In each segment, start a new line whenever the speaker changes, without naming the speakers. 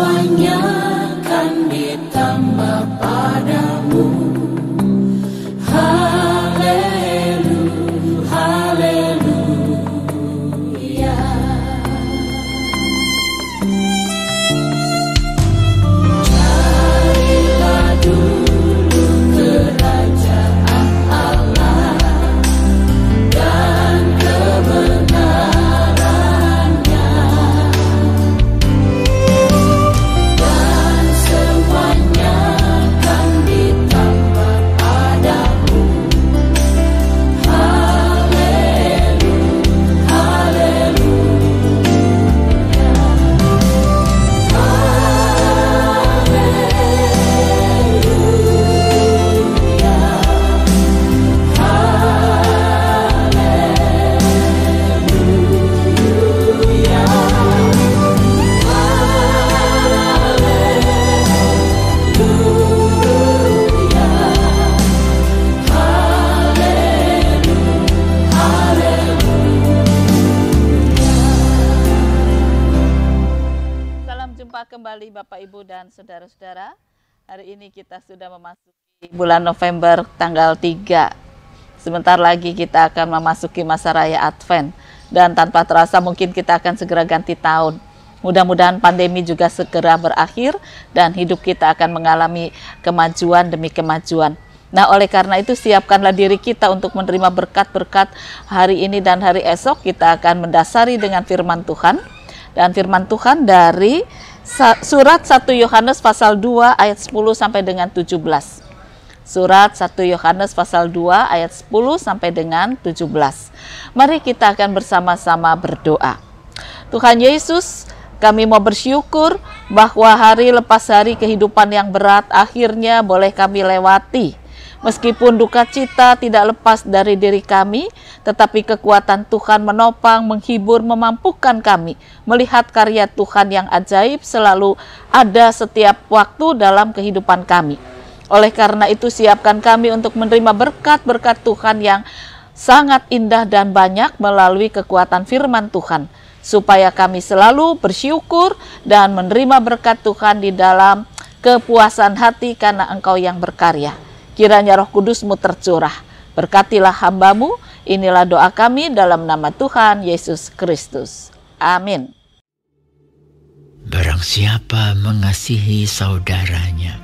semuanya kan ditambah padamu. Haleluya, haleluya. Carilah dulu kerajaan Allah dan kebenarannya, dan semuanya kan ditambah padamu.
Kembali Bapak Ibu dan saudara-saudara, hari ini kita sudah memasuki bulan November tanggal 3. Sebentar lagi kita akan memasuki masa raya Advent, dan tanpa terasa mungkin kita akan segera ganti tahun. Mudah-mudahan pandemi juga segera berakhir dan hidup kita akan mengalami kemajuan demi kemajuan. Nah, oleh karena itu siapkanlah diri kita untuk menerima berkat-berkat hari ini dan hari esok. Kita akan mendasari dengan firman Tuhan, dan firman Tuhan dari Surat 1 Yohanes pasal 2 ayat 10 sampai dengan 17. Surat 1 Yohanes pasal 2 ayat 10 sampai dengan 17. Mari kita akan bersama-sama berdoa. Tuhan Yesus, kami mau bersyukur bahwa hari lepas hari kehidupan yang berat akhirnya boleh kami lewati. Meskipun duka cita tidak lepas dari diri kami, tetapi kekuatan Tuhan menopang, menghibur, memampukan kami melihat karya Tuhan yang ajaib selalu ada setiap waktu dalam kehidupan kami. Oleh karena itu siapkan kami untuk menerima berkat-berkat Tuhan yang sangat indah dan banyak melalui kekuatan firman Tuhan, supaya kami selalu bersyukur dan menerima berkat Tuhan di dalam kepuasan hati karena Engkau yang berkarya. Kiranya Roh Kudus-Mu tercurah. Berkatilah hamba-Mu. Inilah doa kami dalam nama Tuhan Yesus Kristus. Amin.
Barang siapa mengasihi saudaranya,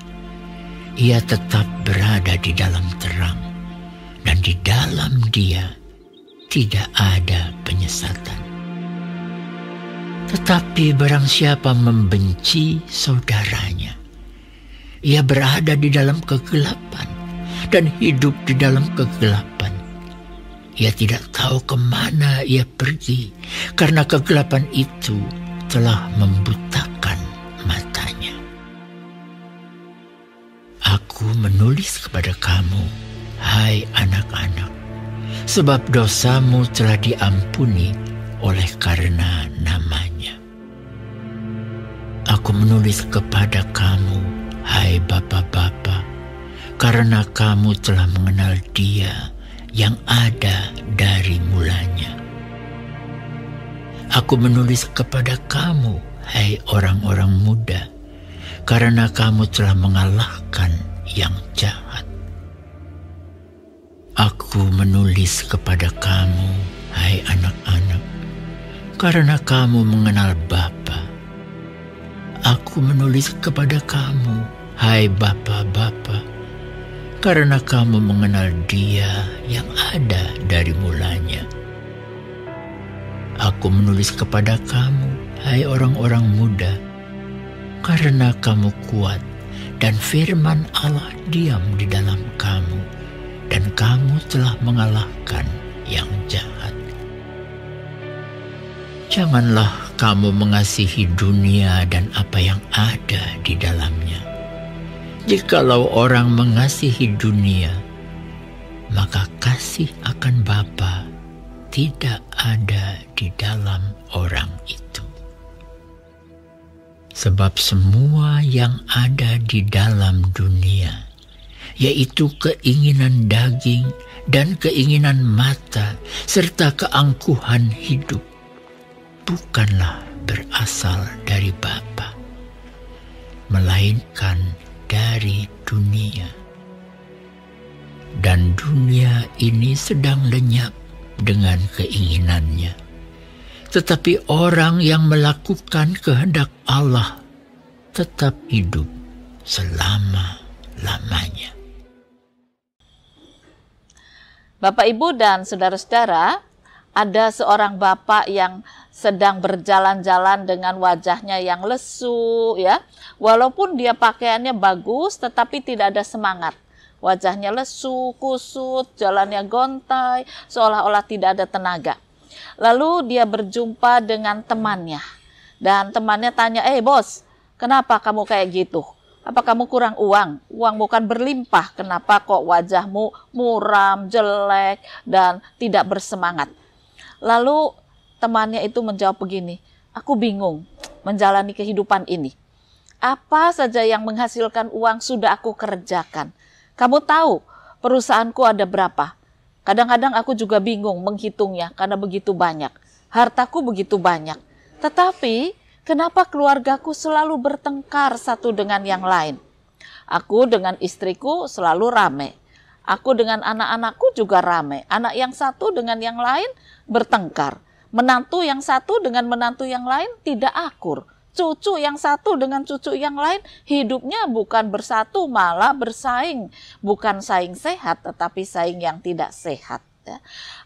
ia tetap berada di dalam terang, dan di dalam dia tidak ada penyesatan. Tetapi barang siapa membenci saudaranya, ia berada di dalam kegelapan dan hidup di dalam kegelapan. Ia tidak tahu kemana ia pergi, karena kegelapan itu telah membutakan matanya. Aku menulis kepada kamu, hai anak-anak, sebab dosamu telah diampuni oleh karena namanya. Aku menulis kepada kamu, hai bapa-bapa, karena kamu telah mengenal Dia yang ada dari mulanya. Aku menulis kepada kamu, hai orang-orang muda, karena kamu telah mengalahkan yang jahat. Aku menulis kepada kamu, hai anak-anak, karena kamu mengenal Bapa. Aku menulis kepada kamu, hai bapa-bapa, karena kamu mengenal Dia yang ada dari mulanya. Aku menulis kepada kamu, hai orang-orang muda, karena kamu kuat dan firman Allah diam di dalam kamu, dan kamu telah mengalahkan yang jahat. Janganlah kamu mengasihi dunia dan apa yang ada di dalamnya. Jikalau orang mengasihi dunia, maka kasih akan Bapa tidak ada di dalam orang itu. Sebab semua yang ada di dalam dunia, yaitu keinginan daging dan keinginan mata, serta keangkuhan hidup, bukanlah berasal dari Bapa, melainkan dari dunia. Dan dunia ini sedang lenyap dengan keinginannya. Tetapi orang yang melakukan kehendak Allah tetap hidup selama-lamanya.
Bapak, Ibu, dan saudara-saudara, ada seorang bapak yang sedang berjalan-jalan dengan wajahnya yang lesu, ya. Walaupun dia pakaiannya bagus, tetapi tidak ada semangat. Wajahnya lesu, kusut, jalannya gontai, seolah-olah tidak ada tenaga. Lalu dia berjumpa dengan temannya. Dan temannya tanya, bos, kenapa kamu kayak gitu? Apa kamu kurang uang? Uang bukan berlimpah, kenapa kok wajahmu muram, jelek, dan tidak bersemangat? Lalu temannya itu menjawab begini, aku bingung menjalani kehidupan ini. Apa saja yang menghasilkan uang sudah aku kerjakan. Kamu tahu perusahaanku ada berapa? Kadang-kadang aku juga bingung menghitungnya karena begitu banyak. Hartaku begitu banyak. Tetapi kenapa keluargaku selalu bertengkar satu dengan yang lain? Aku dengan istriku selalu rame. Aku dengan anak-anakku juga rame. Anak yang satu dengan yang lain bertengkar. Menantu yang satu dengan menantu yang lain tidak akur. Cucu yang satu dengan cucu yang lain hidupnya bukan bersatu, malah bersaing. Bukan saing sehat, tetapi saing yang tidak sehat.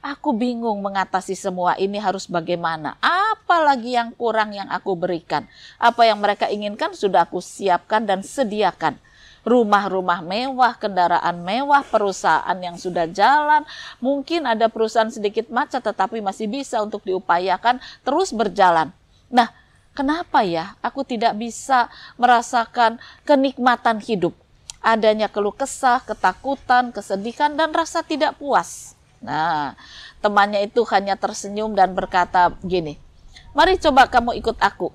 Aku bingung mengatasi semua ini harus bagaimana. Apalagi yang kurang yang aku berikan. Apa yang mereka inginkan sudah aku siapkan dan sediakan. Rumah-rumah mewah, kendaraan mewah, perusahaan yang sudah jalan. Mungkin ada perusahaan sedikit macet tetapi masih bisa untuk diupayakan terus berjalan. Nah, kenapa ya aku tidak bisa merasakan kenikmatan hidup? Adanya keluh kesah, ketakutan, kesedihan, dan rasa tidak puas. Nah, temannya itu hanya tersenyum dan berkata gini, mari coba kamu ikut aku.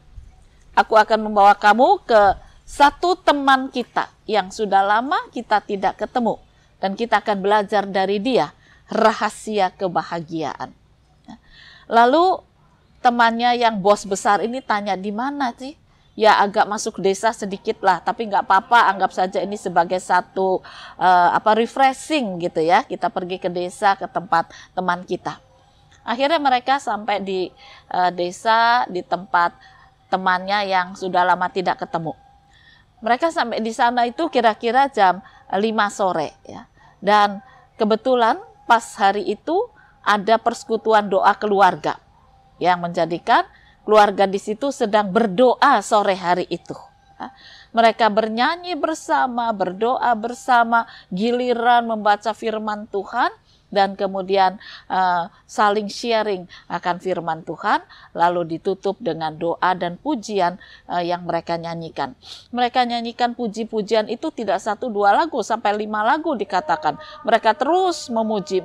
Aku akan membawa kamu ke satu teman kita yang sudah lama kita tidak ketemu. Dan kita akan belajar dari dia rahasia kebahagiaan. Lalu temannya yang bos besar ini tanya, di mana sih? Ya agak masuk desa sedikit lah, tapi nggak apa-apa, anggap saja ini sebagai satu refreshing gitu ya. Kita pergi ke desa, ke tempat teman kita. Akhirnya mereka sampai di desa, di tempat temannya yang sudah lama tidak ketemu. Mereka sampai di sana itu kira-kira jam 5 sore ya. Dan kebetulan pas hari itu ada persekutuan doa keluarga yang menjadikan keluarga di situ sedang berdoa sore hari itu. Mereka bernyanyi bersama, berdoa bersama, giliran membaca firman Tuhan, dan kemudian saling sharing akan firman Tuhan, lalu ditutup dengan doa dan pujian yang mereka nyanyikan. Mereka nyanyikan puji-pujian itu tidak 1-2 lagu, sampai 5 lagu dikatakan. Mereka terus memuji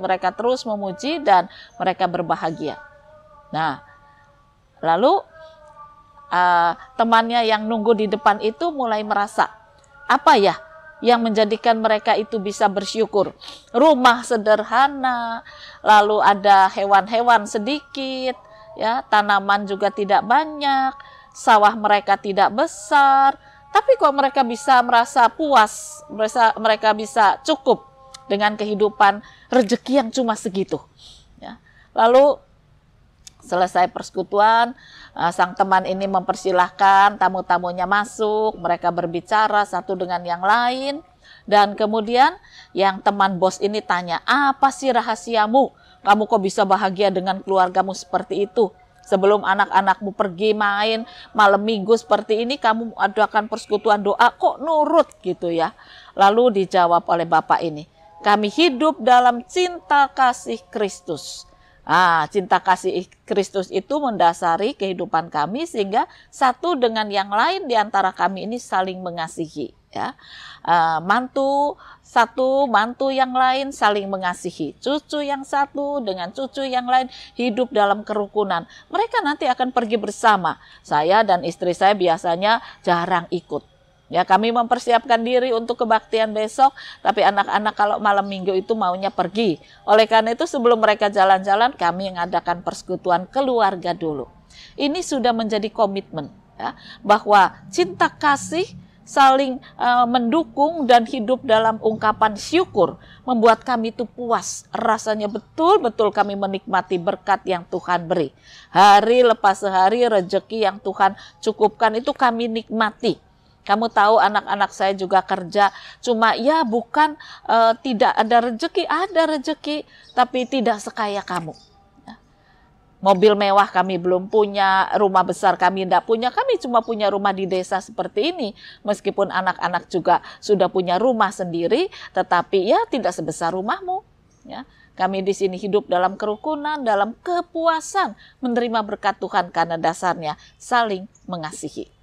dan mereka berbahagia. Nah, lalu temannya yang nunggu di depan itu mulai merasa, apa ya yang menjadikan mereka itu bisa bersyukur? Rumah sederhana, lalu ada hewan-hewan sedikit, ya, tanaman juga tidak banyak, sawah mereka tidak besar, tapi kok mereka bisa merasa puas, mereka bisa cukup dengan kehidupan rezeki yang cuma segitu. Ya. Lalu selesai persekutuan, sang teman ini mempersilahkan tamu-tamunya masuk, mereka berbicara satu dengan yang lain, dan kemudian yang teman bos ini tanya, apa sih rahasiamu? Kamu kok bisa bahagia dengan keluargamu seperti itu? Sebelum anak-anakmu pergi main malam minggu seperti ini, kamu adakan persekutuan doa, kok nurut gitu ya? Lalu dijawab oleh bapak ini, kami hidup dalam cinta kasih Kristus. Cinta kasih Kristus itu mendasari kehidupan kami sehingga satu dengan yang lain di antara kami ini saling mengasihi. Ya. Mantu yang lain saling mengasihi. Cucu yang satu dengan cucu yang lain hidup dalam kerukunan. Mereka nanti akan pergi bersama. Saya dan istri saya biasanya jarang ikut. Ya, kami mempersiapkan diri untuk kebaktian besok, tapi anak-anak kalau malam minggu itu maunya pergi. Oleh karena itu sebelum mereka jalan-jalan, kami mengadakan persekutuan keluarga dulu. Ini sudah menjadi komitmen ya, bahwa cinta kasih saling mendukung dan hidup dalam ungkapan syukur membuat kami itu puas. Rasanya betul-betul kami menikmati berkat yang Tuhan beri. Hari lepas hari rezeki yang Tuhan cukupkan itu kami nikmati. Kamu tahu anak-anak saya juga kerja, cuma ya bukan tidak ada rezeki, tapi tidak sekaya kamu. Mobil mewah kami belum punya, rumah besar kami tidak punya, kami cuma punya rumah di desa seperti ini. Meskipun anak-anak juga sudah punya rumah sendiri, tetapi ya tidak sebesar rumahmu. Ya. Kami di sini hidup dalam kerukunan, dalam kepuasan, menerima berkat Tuhan karena dasarnya saling mengasihi.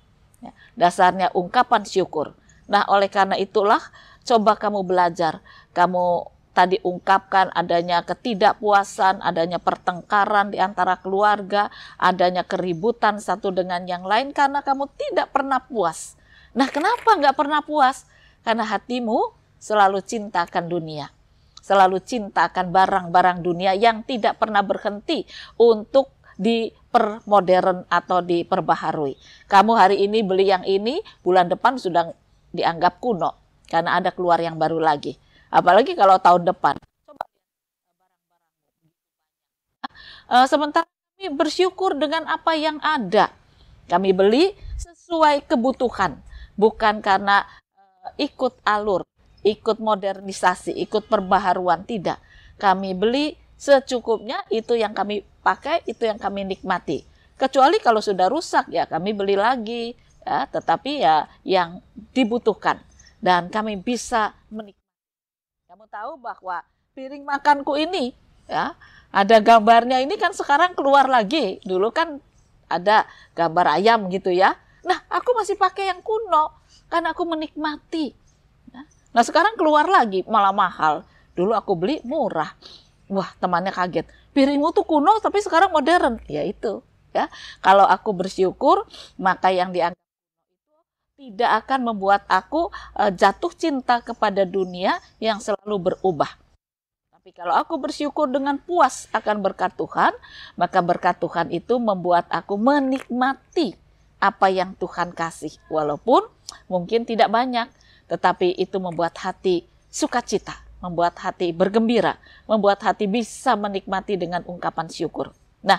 Ya. Dasarnya ungkapan syukur. Nah, oleh karena itulah coba kamu belajar, kamu tadi ungkapkan adanya ketidakpuasan, adanya pertengkaran di antara keluarga, adanya keributan satu dengan yang lain karena kamu tidak pernah puas. Nah, kenapa nggak pernah puas? Karena hatimu selalu cintakan dunia, selalu cintakan barang-barang dunia yang tidak pernah berhenti untuk dipermodern atau diperbaharui. Kamu hari ini beli yang ini, bulan depan sudah dianggap kuno karena ada keluar yang baru lagi. Apalagi kalau tahun depan. Coba sementara kami bersyukur dengan apa yang ada. Kami beli sesuai kebutuhan, bukan karena ikut alur, ikut modernisasi, ikut perbaharuan, tidak. Kami beli secukupnya, itu yang kami pakai, itu yang kami nikmati. Kecuali kalau sudah rusak ya kami beli lagi, ya, tetapi ya yang dibutuhkan dan kami bisa menikmati. Kamu tahu bahwa piring makanku ini ya ada gambarnya, ini kan sekarang keluar lagi. Dulu kan ada gambar ayam gitu ya. Nah, aku masih pakai yang kuno karena aku menikmati. Nah, sekarang keluar lagi malah mahal. Dulu aku beli murah. Wah, temannya kaget. Piringmu tuh kuno tapi sekarang modern. Ya itu, ya. Kalau aku bersyukur, maka yang dianggap tidak akan membuat aku jatuh cinta kepada dunia yang selalu berubah. Tapi kalau aku bersyukur dengan puas akan berkat Tuhan, maka berkat Tuhan itu membuat aku menikmati apa yang Tuhan kasih. Walaupun mungkin tidak banyak, tetapi itu membuat hati sukacita, membuat hati bergembira, membuat hati bisa menikmati dengan ungkapan syukur. Nah,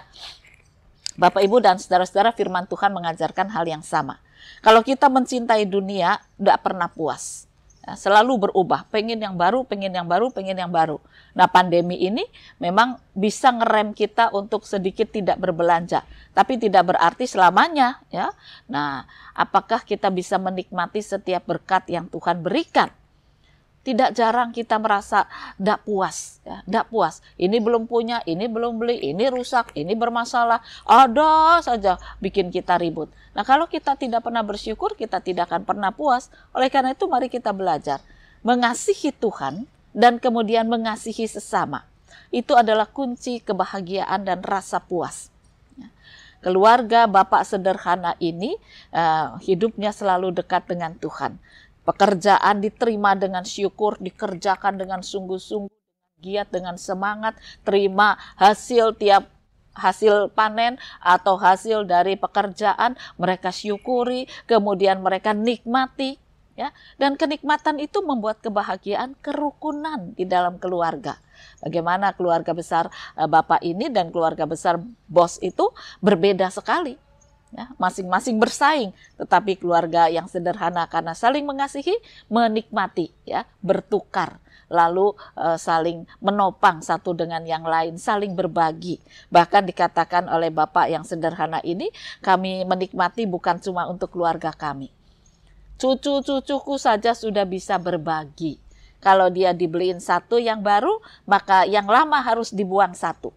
Bapak, Ibu, dan saudara-saudara, firman Tuhan mengajarkan hal yang sama. Kalau kita mencintai dunia, tidak pernah puas. Ya, selalu berubah, pengen yang baru, pengen yang baru, pengen yang baru. Nah, pandemi ini memang bisa ngerem kita untuk sedikit tidak berbelanja. Tapi tidak berarti selamanya. Ya. Nah, apakah kita bisa menikmati setiap berkat yang Tuhan berikan? Tidak jarang kita merasa tidak puas, ya, tidak puas. Ini belum punya, ini belum beli, ini rusak, ini bermasalah. Ada saja bikin kita ribut. Nah, kalau kita tidak pernah bersyukur, kita tidak akan pernah puas. Oleh karena itu, mari kita belajar mengasihi Tuhan dan kemudian mengasihi sesama. Itu adalah kunci kebahagiaan dan rasa puas. Keluarga Bapak sederhana ini hidupnya selalu dekat dengan Tuhan. Pekerjaan diterima dengan syukur, dikerjakan dengan sungguh-sungguh, giat, dengan semangat, terima hasil tiap hasil panen atau hasil dari pekerjaan, mereka syukuri, kemudian mereka nikmati, ya. Dan kenikmatan itu membuat kebahagiaan, kerukunan di dalam keluarga. Bagaimana keluarga besar Bapak ini dan keluarga besar bos itu berbeda sekali. Ya, masing-masing bersaing, tetapi keluarga yang sederhana karena saling mengasihi, menikmati, ya, bertukar, lalu saling menopang satu dengan yang lain, saling berbagi. Bahkan dikatakan oleh Bapak yang sederhana ini, kami menikmati bukan cuma untuk keluarga kami. Cucu-cucuku saja sudah bisa berbagi. Kalau dia dibeliin satu yang baru, maka yang lama harus dibuang satu.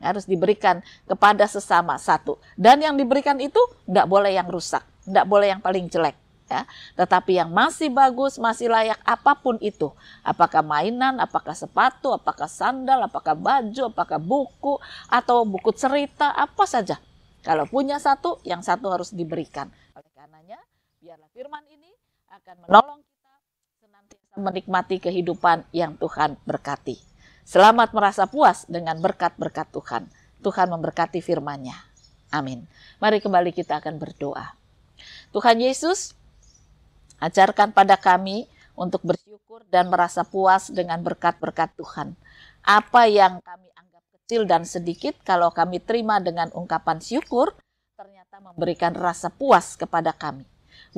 Harus diberikan kepada sesama satu. Dan yang diberikan itu tidak boleh yang rusak, tidak boleh yang paling jelek. Ya. Tetapi yang masih bagus, masih layak, apapun itu. Apakah mainan, apakah sepatu, apakah sandal, apakah baju, apakah buku, atau buku cerita, apa saja. Kalau punya satu, yang satu harus diberikan. Oleh karenanya, biarlah firman ini akan menolong kita senantiasa menikmati kehidupan yang Tuhan berkati. Selamat merasa puas dengan berkat-berkat Tuhan. Tuhan memberkati firman-Nya. Amin. Mari kembali kita akan berdoa. Tuhan Yesus, Ajarkan pada kami untuk bersyukur dan merasa puas dengan berkat-berkat Tuhan. Apa yang kami anggap kecil dan sedikit, kalau kami terima dengan ungkapan syukur, ternyata memberikan rasa puas kepada kami.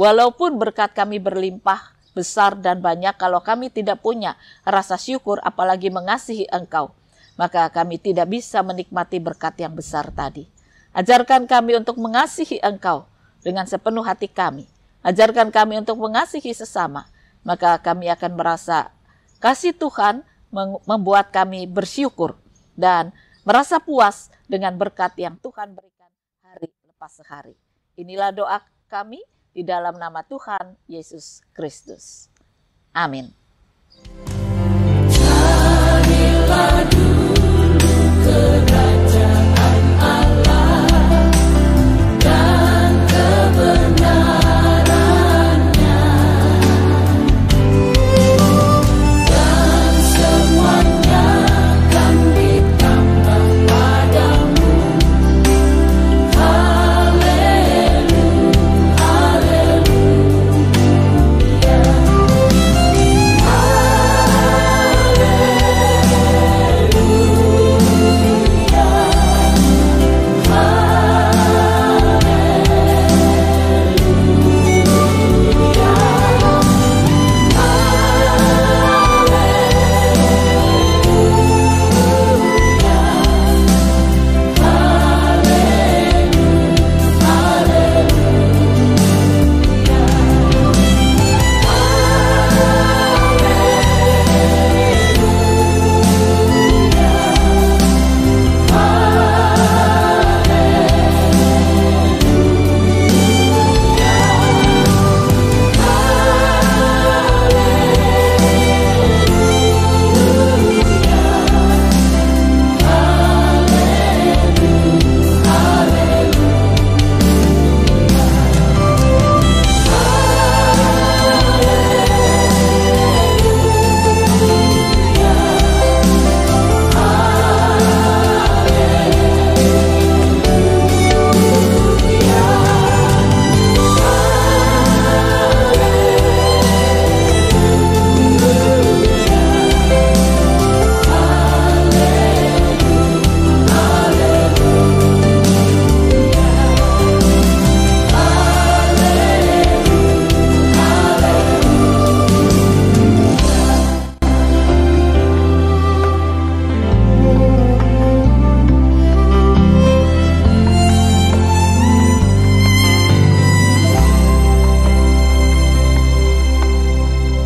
Walaupun berkat kami berlimpah, besar dan banyak, kalau kami tidak punya rasa syukur, apalagi mengasihi Engkau, maka kami tidak bisa menikmati berkat yang besar tadi. Ajarkan kami untuk mengasihi Engkau dengan sepenuh hati kami. Ajarkan kami untuk mengasihi sesama, maka kami akan merasa kasih Tuhan membuat kami bersyukur dan merasa puas dengan berkat yang Tuhan berikan hari lepas hari. Inilah doa kami di dalam nama Tuhan Yesus Kristus. Amin.
Carilah